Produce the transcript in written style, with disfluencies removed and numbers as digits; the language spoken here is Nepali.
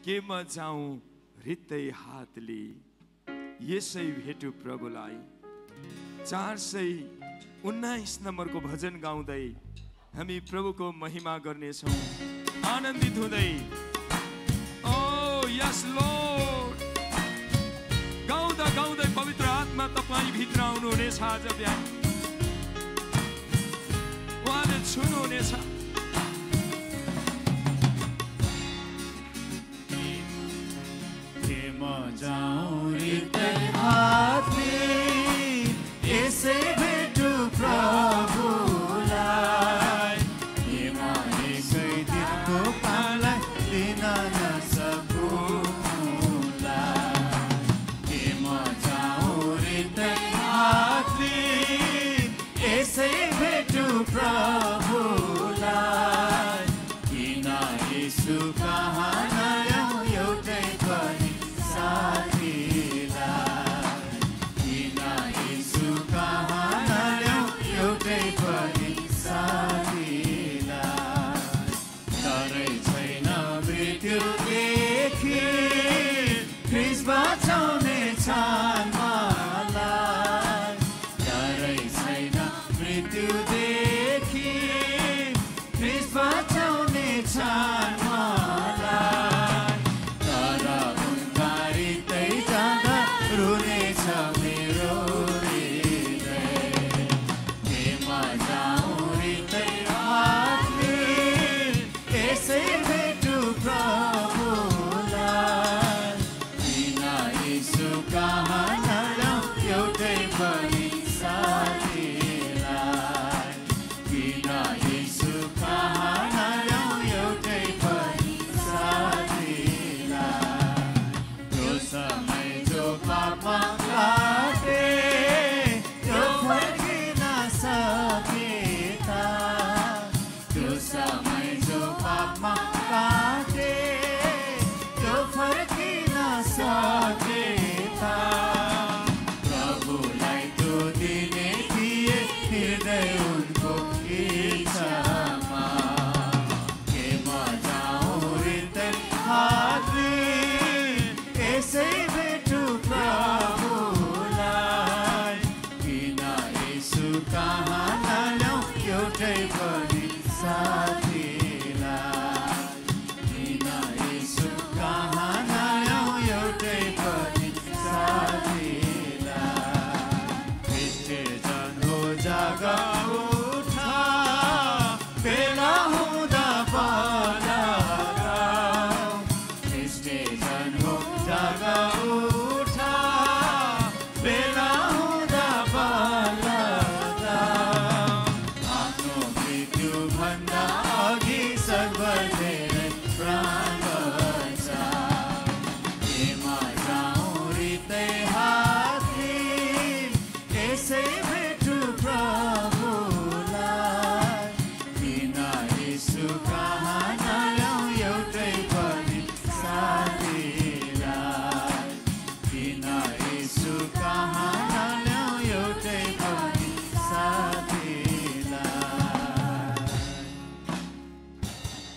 के म जाऊँ रित्तै हातले यसै भेटु प्रभुलाई। 419 नम्बरको भजन गाउँदै हामी प्रभुको महिमा गर्नेछौँ आनन्दित हुँदै। ओ यस लर्ड, गाउँदा गाउँदै पवित्र आत्मा तपाईँ भित्र आउनुहुनेछ। आज बिहान उहाँले छुनुहुनेछ। म जाऊँ रित्तै हातले यसै भेटु प्रभुलाई। के म एकै दिनको पालाई दिन नसकुलाई। के म जाऊँ रित्तै हातले यसै भेटु प्रभुलाई। किन यीशु कहाँ नल्याऊ एउटै पनि साथीलाई। किन यीशु कहाँ नल्याऊ एउटै पनि साथीलाई। डरै छैन मृत्युदेखि ख्रीष्ट बचाउने छन् मलाई। डरै छैन मृत्युदेखि ख्रीष्ट बचाउने छन् मलाई। तर उनका रित्तै जाँदा रुनेछ मेरो हृदय। के म जाऊँ रित्तै हातले यसै भेटु प्रभुलाई। किन यीशु कहाँ नल्याऊ एउटै पनि साथीलाई। किन यीशु कहाँ नल्याऊ एउटै पनि साथीलाई। त्यो समय जो पापमा काटे त्यो फर्किन सकेता। त्यो समय जो पापमा काटे त्यो फर्किन सकेता। प्रभुलाई त्यो दिने थिए हृदय उनको इच्छामा। के म जाऊँ रित्तै हातले यसै भेटु प्रभुलाई। किन यीशु कहाँ नल्याऊ एउटै पनि साथीलाई। किन यीशु कहाँ नल्याऊ एउटै पनि साथीलाई। क्रिस्चियन हो जागा उठा, बेला हुँदा पलागाऊ। क्रिस्चियन हो जागा उठा, बेला हुँदा पलागाऊ। आफ्नो मृत्युभन्दा अघि सर्वले